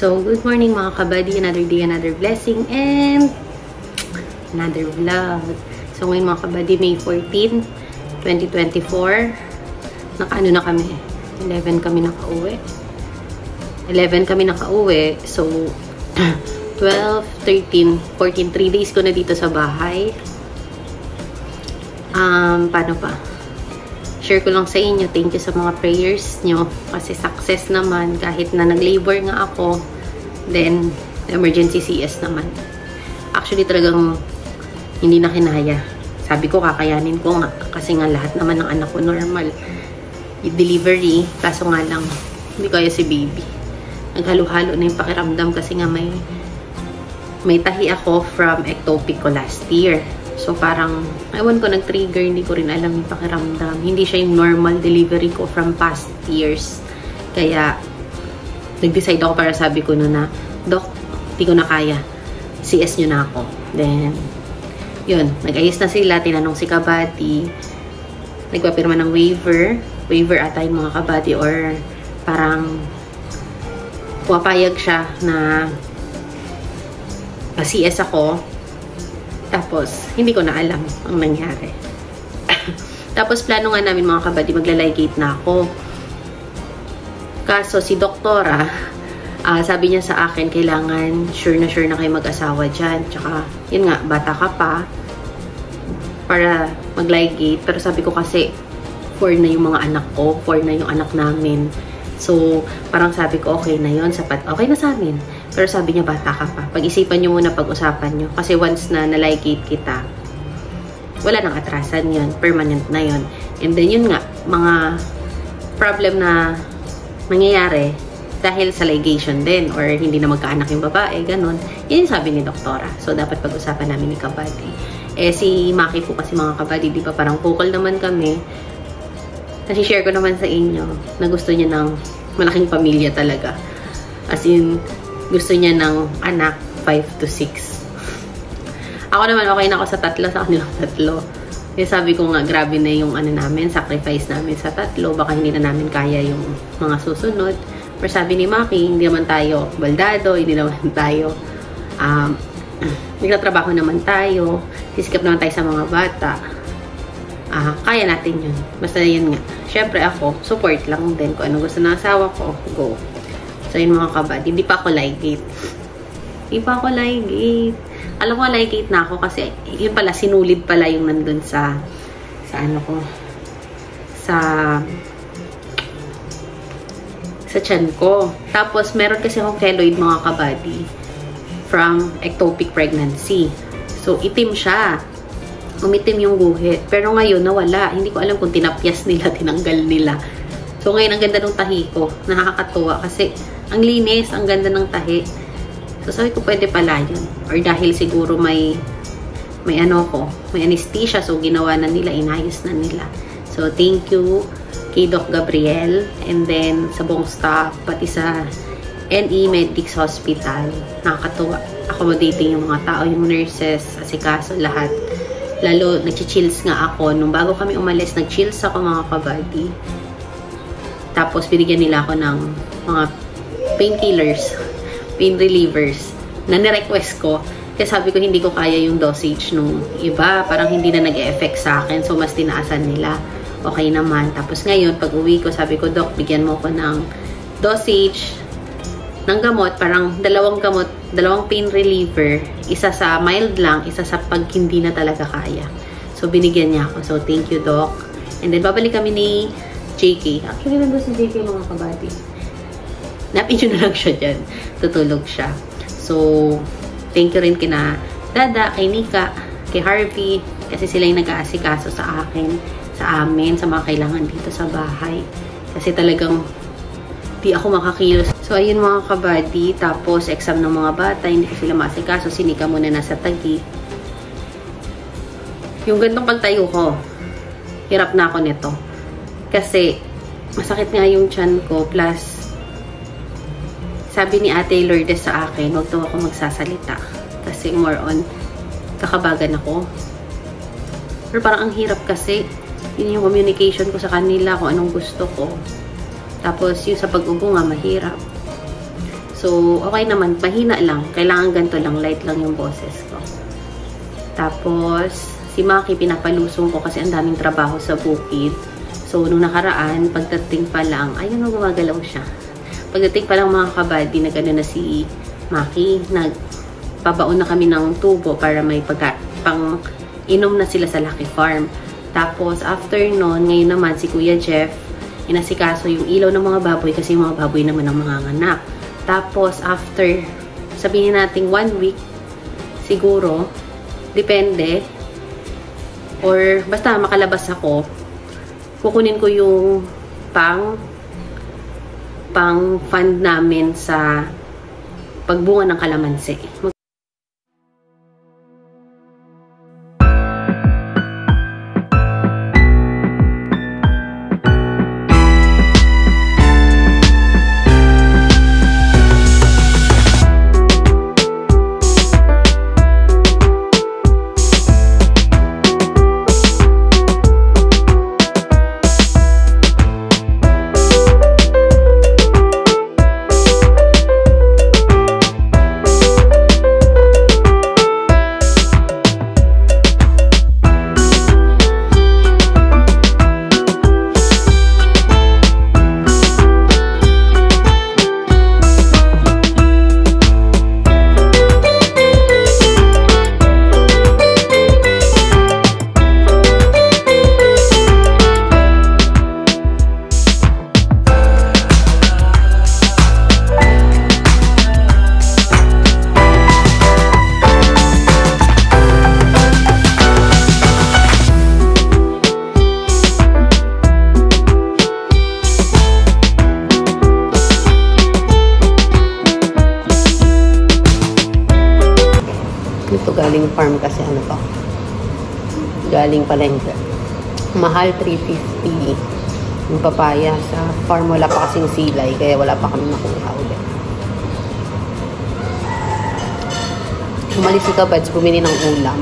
So, good morning mga kabady. Another day, another blessing, and another vlog. So, ngayon mga kabady, May 14, 2024. Nakaano na kami? 11 kami nakauwi. 11 kami nakauwi. So, 12, 13, 14, 3 days ko na dito sa bahay. Paano pa? Share ko lang sa inyo. Thank you sa mga prayers nyo. Kasi success naman. Kahit na nag-labor nga ako. Then, emergency CS naman. Actually, talagang hindi na kinaya. Sabi ko, kakayanin ko nga. Kasi nga lahat naman ng anak ko normal. Delivery. Kaso nga lang, hindi kaya si baby. Naghalo-halo na yung pakiramdam kasi nga may tahi ako from ectopic ko last year. So, parang, ewan ko, nag-trigger, hindi ko rin alam yung pakiramdam. Hindi siya yung normal delivery ko from past years. Kaya, nag-decide ako para sabi ko na, Dok, hindi ko na kaya. CS nyo na ako. Then, yun, nag-ayos na sila, tinanong si Kabati, nagpapirma ng waiver ata yung mga Kabati, or parang, pumapayag siya na CS ako. Tapos, hindi ko na alam ang nangyari. Tapos, plano nga namin mga kabady, magla-ligate na ako. Kaso, si doktora, sabi niya sa akin, kailangan sure na kayo mag-asawa dyan. Tsaka, yun nga, bata ka pa para mag-ligate. Pero sabi ko kasi, 4 na yung mga anak ko, 4 na yung anak namin. So, parang sabi ko, okay na yun, sapat. Okay na sa amin. Pero sabi niya, bata ka pa. Pag-isipan nyo muna, pag-usapan nyo. Kasi once na naligate kita, wala nang atrasan yun. Permanent na yun. And then, yun nga, mga problem na nangyayari dahil sa ligation din or hindi na magkaanak yung babae, ganun. Yun yung sabi ni doktora. So, dapat pag-usapan namin ni Kabady. Eh, si Maki po kasi mga Kabady, di ba parang vocal naman kami. Kasi share ko naman sa inyo na gusto niya ng malaking pamilya talaga. As in, gusto niya ng anak 5 to 6. Ako naman okay na ako sa 3 sa kanilang 3. Kasi sabi ko nga grabe na yung ano namin, sacrifice namin sa 3. Baka hindi na namin kaya yung mga susunod. Pero sabi ni Maki, hindi naman tayo baldado, hindi naman tayo nagtatrabaho naman tayo, sisikap naman tayo sa mga bata. Kaya natin yun. Basta yun nga. Siyempre ako, support lang din. Kung ano gusto ng asawa ko, go. So, yun mga kabady. Hindi pa ako ligate. Alam ko ligate na ako kasi yun pala, sinulid pala yung nandun sa ano ko, sa tiyan ko. Tapos, meron kasi akong keloid mga kabady from ectopic pregnancy. So, itim siya. Umitim yung guhit. Pero ngayon, nawala. Hindi ko alam kung tinapyas nila, tinanggal nila. So, ngayon, ang ganda ng tahi ko. Nakakatuwa kasi ang linis, ang ganda ng tahi. So, sabi ko, pwede pala yun. Or dahil siguro may ano ko, may anesthesia. So, ginawa na nila, inayos na nila. So, thank you kay Doc Gabriel. And then, sa buong staff, pati sa NE Medics Hospital. Nakakatuwa. Accommodating yung mga tao, yung nurses, asikaso, lahat. Lalo, nag-chills nga ako. Nung bago kami umalis, nag-chills ako mga kabady. Tapos, binigyan nila ako ng mga painkillers, pain relievers, na nirequest ko. Kasi sabi ko, hindi ko kaya yung dosage nung iba. Parang hindi na nag-e-effect sa akin. So, mas tinaasan nila. Okay naman. Tapos ngayon, pag uwi ko, sabi ko, Doc, bigyan mo ko ng dosage ng gamot. Parang dalawang pain reliever. Isa sa mild lang, isa sa pag hindi na talaga kaya. So, binigyan niya ako. So, thank you, Doc. And then, babalik kami ni JK. Actually, nandun si JK mga kabady. Napin na lang siya dyan. Tutulog siya. So, thank you rin kina Dada, kay Nika, kay Harvey. Kasi sila yung nag-aasikaso sa akin, sa amin, sa mga kailangan dito sa bahay. Kasi talagang di ako makakilos. So, ayun mga kabady. Tapos, exam ng mga bata. Hindi ko sila maasikaso. Si Nika muna nasa Taguig. Yung gantong pagtayo ko, hirap na ako nito. Kasi, masakit nga yung tiyan ko. Plus, sabi ni Ate Lourdes sa akin, huwag daw ako magsasalita. Kasi more on, kakabagan ako. Pero parang ang hirap kasi, yun yung communication ko sa kanila, kung anong gusto ko. Tapos, yung sa pag-ubo nga, mahirap. So, okay naman. Mahina lang. Kailangan ganito lang. Light lang yung boses ko. Tapos, si Maki pinapalusong ko kasi ang daming trabaho sa bukid. So, nung nakaraan, pagdating pa lang, ayun, gumagalaw siya. Pagdating pa lang mga kabady, nag-ano na si Maki. Nagpabaon na kami ng tubo para may pang inom na sila sa Lucky Farm. Tapos, after nun, ngayon naman si Kuya Jeff, inasikaso yung ilaw ng mga baboy kasi yung mga baboy naman ang manganganak. Tapos, after, sabihin natin 1 week, siguro, depende, or basta makalabas ako, kukunin ko yung pang fund namin sa pagbunga ng kalamansi. Galing farm kasi ano pa. Galing palengke. Mahal 350 yung papaya. Sa farm wala pa kasing silay kaya wala pa kami makuha ulit. Umalis si Kabads, bumili ng ulam.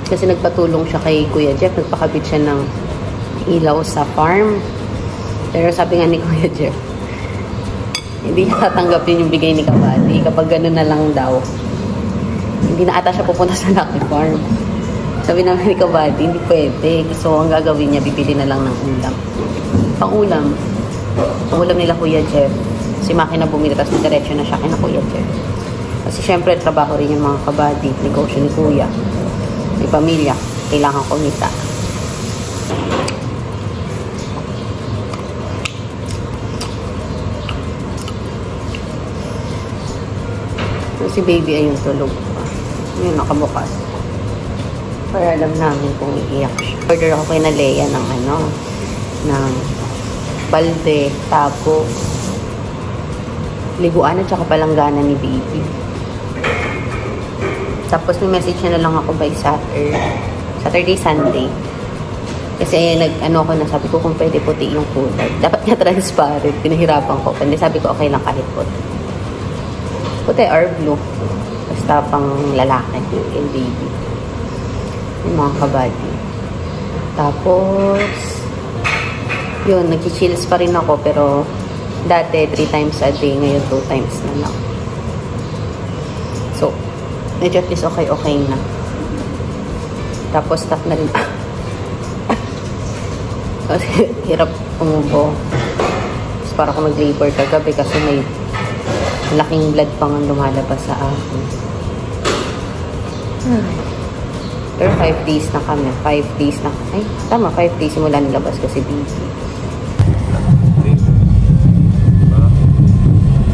Kasi nagpatulong siya kay Kuya Jeff. Nagpakabit siya ng ilaw sa farm. Pero sabi nga ni Kuya Jeff, hindi niya tatanggapin yung bigay ni Kabady. Kapag gano'n na lang daw, hindi na ata siya pupunta sa Lucky Farm. Sabi namin ni Kabady, hindi pwede. So, ang gagawin niya, bibili na lang ng ulam. Pang-ulam. Pang-ulam nila Kuya Jeff. Si Maki na bumili, tapos diretso na siya kina Kuya Jeff. Kasi syempre, trabaho rin yung mga Kabady. Negosyo ni Kuya. May pamilya. Kailangan kumita. Si baby ayun tulog pa. Yun, nakabukas. Para alam namin kung iiyak siya. Order ako kay na Leia ng ng balde, tapos liguan at saka palanggana ni baby. Tapos may message na lang ako by Saturday, Sunday. Kasi ako na, sabi ko kung pwede puti yung kulay. Dapat nga transparent. Pinahirapan ko. Kandi sabi ko okay lang kahit puti. Puti or blue. Basta pang lalaki and baby. Yung mga Kabady. Tapos, yun, nag-chills pa rin ako. Pero, dati 3 times a day. Ngayon 2 times na lang. So, medyo at least okay na. Tapos, stop na rin. Kasi, hirap umubo. Tapos, para ko mag-labor kagabi kasi may laking blood pang lumalabas sa akin. Pero 5 days na kami. 5 days na. Ay, tama. 5 days simula nilabas kasi busy.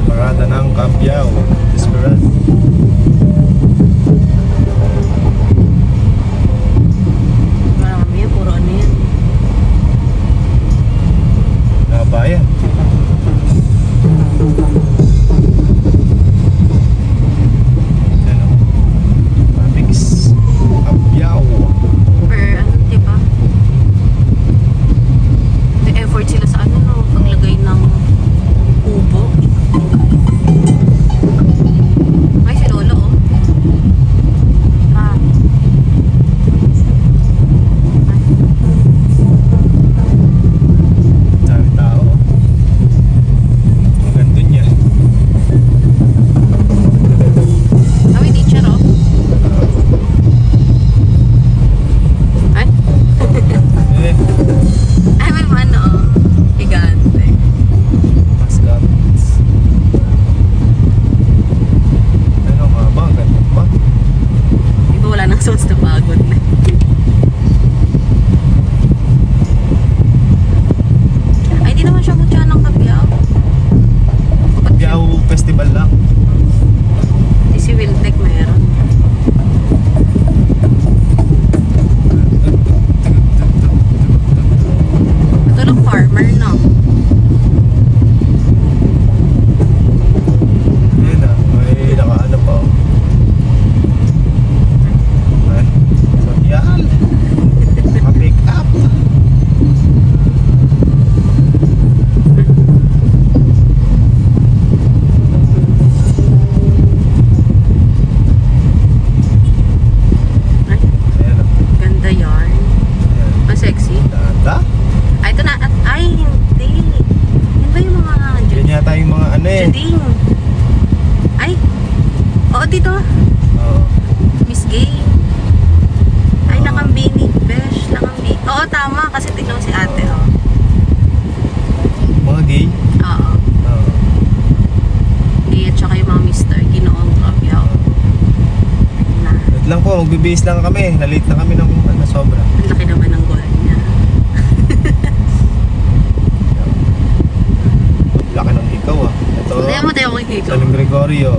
Parada ng Cabiao. Esperanza. Marami yan. Puro ano yan. Nabayan. Building. Ay! Oo, dito. Oo. Miss Gay. Ay, Lakambini. Besh, Lakambini. Oo, tama. Kasi tignan mo si ate, oh. Mga gay? Oo. Oo. Gay at saka yung mga mister. Ginoong Kabyao. Na. Wait lang po, magbibihis lang kami. Nalate na kami ng sobra. Ang laki naman ng goal niya. Laki ng ikaw ah. Ito, Kaya mo tayo kung dito. San Gregorio.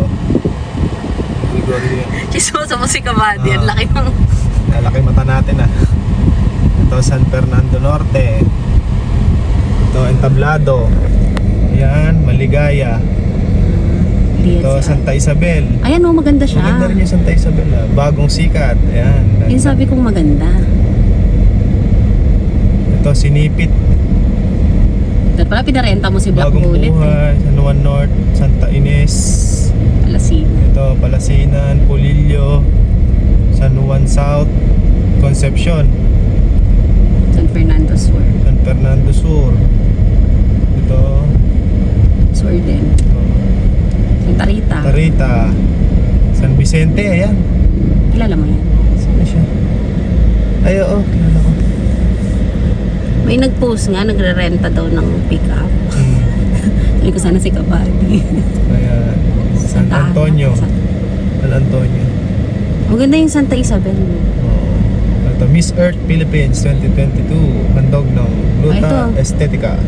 Gregorio. Chismosa mo si Kabady. Ang laki ng... Laki mata natin ah. Ito San Fernando Norte. Ito Entablado. Ayan, Maligaya. Ito Santa Isabel. Ayan o, maganda siya. Maganda rin yung Santa Isabel ah. Bagong sikat. Ayan. Yung sabi kong maganda. Ito Sinipit. Dahil pala pinarenta mo si Black Bagong Bullet Buhay. San Juan North. Santa Ines. Palasino. Ito Palasinan. Pulillo. San Juan South. Concepcion. San Fernando Sur. San Fernando Sur. Ito Sur din. Santa Rita. Tarita. San Vicente. Ayan. Kilala mo yan? Saan na siya? Ay oo, kilala ko. May nag-post nga, nagre-renta daw ng pick-up. Sabi ko sana si Kabady. Kaya San Antonio. San Antonio. Maganda yung Santa Isabel. Oh. Ito Miss Earth Philippines 2022. Handog ng Luta Ito. Estetica.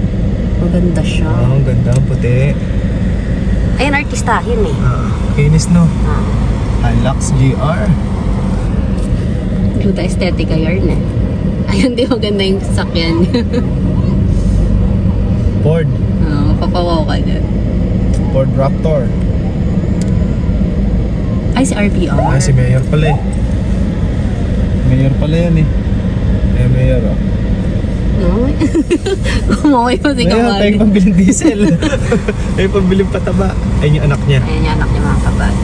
Maganda siya. Oh, ang ganda, puti. Ayan, artistahin eh. Kinis no. Hilux GR. Luta Estetica yarn eh. Ayun, di maganda yung sasakyan niya. Ford. Papawaw ka dyan. Ford Raptor. Ay, si RBR. Ay, si Mayor pala eh. Mayor pala yan eh. Eh, Mayor oh. Kumaway pa si Mayor, tayo Kabady. pambiling diesel. Tayo pambiling pataba. Ayun yung anak niya. Ayan yung anak niya mga Kabady.